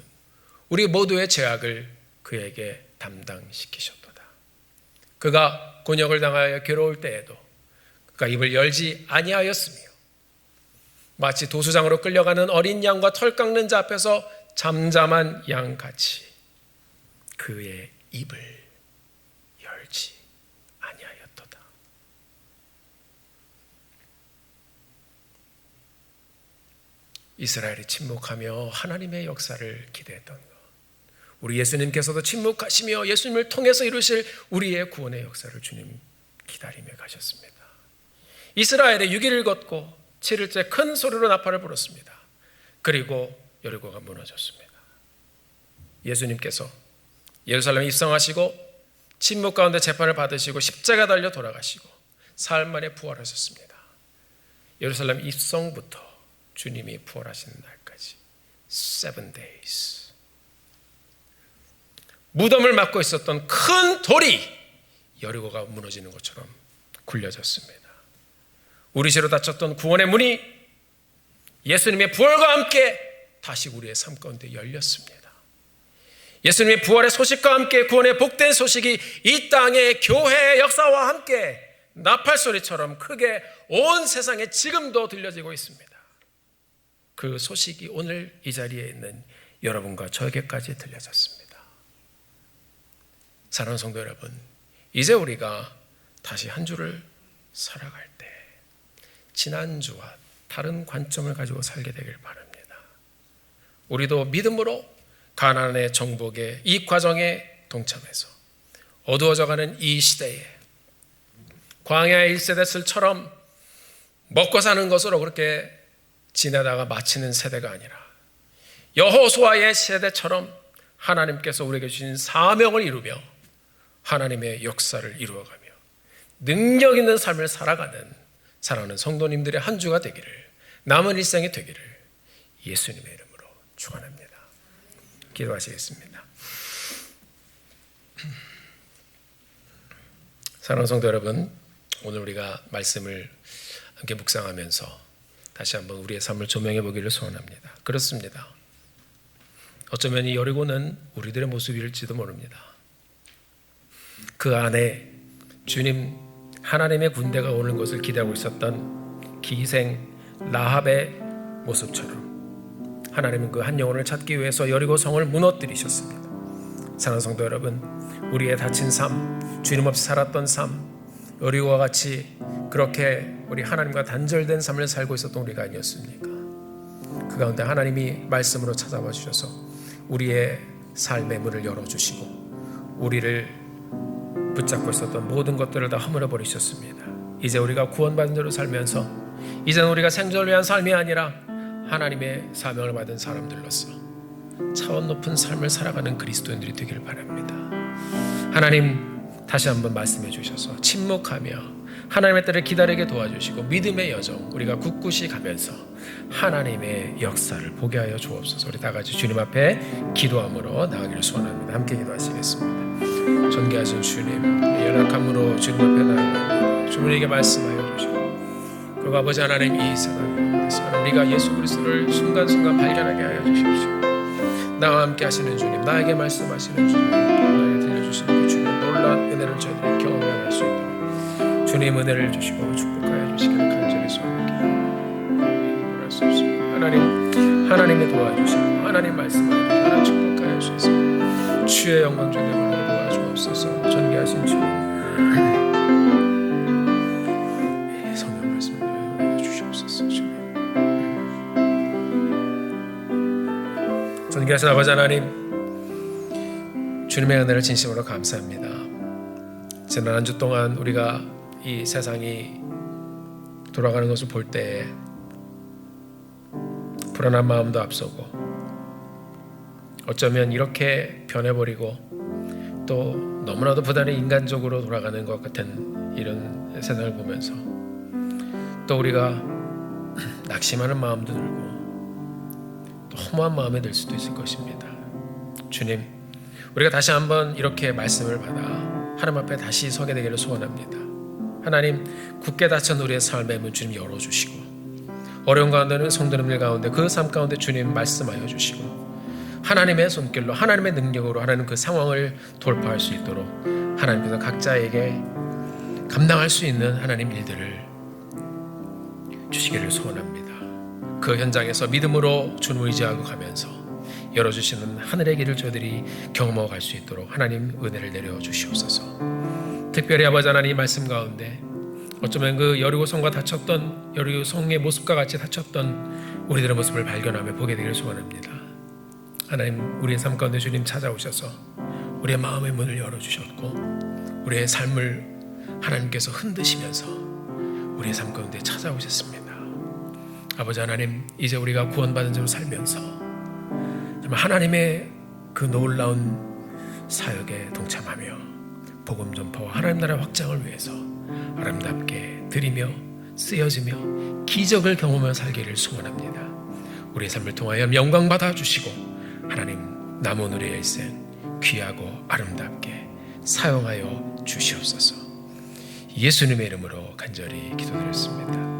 우리 모두의 죄악을 그에게 담당시키셨도다. 그가 곤욕을 당하여 괴로울 때에도 그가 입을 열지 아니하였으며 마치 도수장으로 끌려가는 어린 양과 털 깎는 자 앞에서 잠잠한 양같이 그의 입을 열지 아니하였도다. 이스라엘이 침묵하며 하나님의 역사를 기대했던 것, 우리 예수님께서도 침묵하시며 예수님을 통해서 이루실 우리의 구원의 역사를 주님 기다리며 가셨습니다. 이스라엘의 6일을 걷고 7일째 큰 소리로 나팔을 불었습니다. 그리고 여리고가 무너졌습니다. 예수님께서 예루살렘에 입성하시고 침묵 가운데 재판을 받으시고 십자가 달려 돌아가시고 사흘 만에 부활하셨습니다. 예루살렘 입성부터 주님이 부활하시는 날까지 7 days. 무덤을 막고 있었던 큰 돌이 여리고가 무너지는 것처럼 굴려졌습니다. 우리 죄로 닫혔던 구원의 문이 예수님의 부활과 함께 다시 우리의 삶 가운데 열렸습니다. 예수님의 부활의 소식과 함께 구원의 복된 소식이 이 땅의 교회의 역사와 함께 나팔 소리처럼 크게 온 세상에 지금도 들려지고 있습니다. 그 소식이 오늘 이 자리에 있는 여러분과 저에게까지 들려졌습니다. 사랑하는 성도 여러분, 이제 우리가 다시 한 주를 살아갈 때 지난주와 다른 관점을 가지고 살게 되길 바랍니다. 우리도 믿음으로 가나안의 정복의 이 과정에 동참해서 어두워져가는 이 시대에 광야의 1세대 슬처럼 먹고 사는 것으로 그렇게 지내다가 마치는 세대가 아니라 여호수아의 세대처럼 하나님께서 우리에게 주신 사명을 이루며 하나님의 역사를 이루어가며 능력 있는 삶을 살아가는 사랑하는 성도님들의 한 주가 되기를, 남은 일생이 되기를 예수님의 이름으로 축원합니다. 기도하시겠습니다. 사랑하는 성도 여러분, 오늘 우리가 말씀을 함께 묵상하면서 다시 한번 우리의 삶을 조명해 보기를 소원합니다. 그렇습니다. 어쩌면 이 여리고는 우리들의 모습일지도 모릅니다. 그 안에 주님 하나님의 군대가 오는 것을 기대하고 있었던 기생 라합의 모습처럼 하나님은 그 한 영혼을 찾기 위해서 여리고 성을 무너뜨리셨습니다. 사랑하는 성도 여러분, 우리의 다친 삶, 주님 없이 살았던 삶, 여리고와 같이 그렇게 우리 하나님과 단절된 삶을 살고 있었던 우리가 아니었습니까? 그 가운데 하나님이 말씀으로 찾아와 주셔서 우리의 삶의 문을 열어주시고 우리를 붙잡고 있었던 모든 것들을 다 허물어 버리셨습니다. 이제 우리가 구원받은 자로 살면서 이제는 우리가 생존을 위한 삶이 아니라 하나님의 사명을 받은 사람들로서 차원 높은 삶을 살아가는 그리스도인들이 되기를 바랍니다. 하나님 다시 한번 말씀해 주셔서 침묵하며 하나님의 때를 기다리게 도와주시고 믿음의 여정 우리가 굳굳이 가면서 하나님의 역사를 보게 하여 주옵소서. 우리 다 같이 주님 앞에 기도함으로 나가기를 소원합니다. 함께 기도하시겠습니다. 존귀하신 주님, 연약함으로 주님 앞에 나아갑니다. 주님에게 말씀하여 주시고 그리고 아버지 하나님 이 세상에서 우리가 예수 그리스도를 순간순간 발견하게 하여 주십시오. 나와 함께 하시는 주님, 나에게 말씀하시는 주님, 나에게 들려주시는 그 주님 놀라운 은혜를 저희들이 경험할 수 있도록 주님 은혜를 주시고 축복하여 주시기를 간절히 소원합니다. 힘을 할 수 없습니다. 하나님이 도와주시고 하나님 말씀하여 하나님 축복하여 주셔서 주의 영광 존귀함을 도와주옵소서. 존귀하신 주님, 성령 말씀을 주시옵소서. 주님, 존귀하신 아버지 하나님, 주님의 은혜를 진심으로 감사합니다. 지난 한 주 동안 우리가 이 세상이 돌아가는 것을 볼 때에 불안한 마음도 앞서고 어쩌면 이렇게 변해버리고 또 너무나도 부단히 인간적으로 돌아가는 것 같은 이런 세상을 보면서 또 우리가 낙심하는 마음도 들고 또 허무한 마음이 들 수도 있을 것입니다. 주님, 우리가 다시 한번 이렇게 말씀을 받아 하나님 앞에 다시 서게 되기를 소원합니다. 하나님, 굳게 닫힌 우리의 삶의 문 주님 열어주시고 어려운 가운데는 성도님들 가운데 그 삶 가운데 주님 말씀하여 주시고 하나님의 손길로 하나님의 능력으로 하나님 그 상황을 돌파할 수 있도록 하나님께서 각자에게 감당할 수 있는 하나님 일들을 주시기를 소원합니다. 그 현장에서 믿음으로 주님을 의지하고 가면서 열어주시는 하늘의 길을 저희들이 경험하고 갈 수 있도록 하나님 은혜를 내려 주시옵소서. 특별히 아버지 하나님 말씀 가운데 어쩌면 그 여리고성과 닫혔던 여리고성의 모습과 같이 닫혔던 우리들의 모습을 발견하며 보게 되기를 소원합니다. 하나님, 우리의 삶 가운데 주님 찾아오셔서 우리의 마음의 문을 열어주셨고 우리의 삶을 하나님께서 흔드시면서 우리의 삶 가운데 찾아오셨습니다. 아버지 하나님, 이제 우리가 구원받은 자로 살면서 정말 하나님의 그 놀라운 사역에 동참하며 복음 전파와 하나님 나라 확장을 위해서 아름답게 드리며 쓰여지며 기적을 경험하며 살기를 소원합니다. 우리의 삶을 통하여 영광 받아주시고 하나님 남은 우리의 일생 귀하고 아름답게 사용하여 주시옵소서. 예수님의 이름으로 간절히 기도드렸습니다.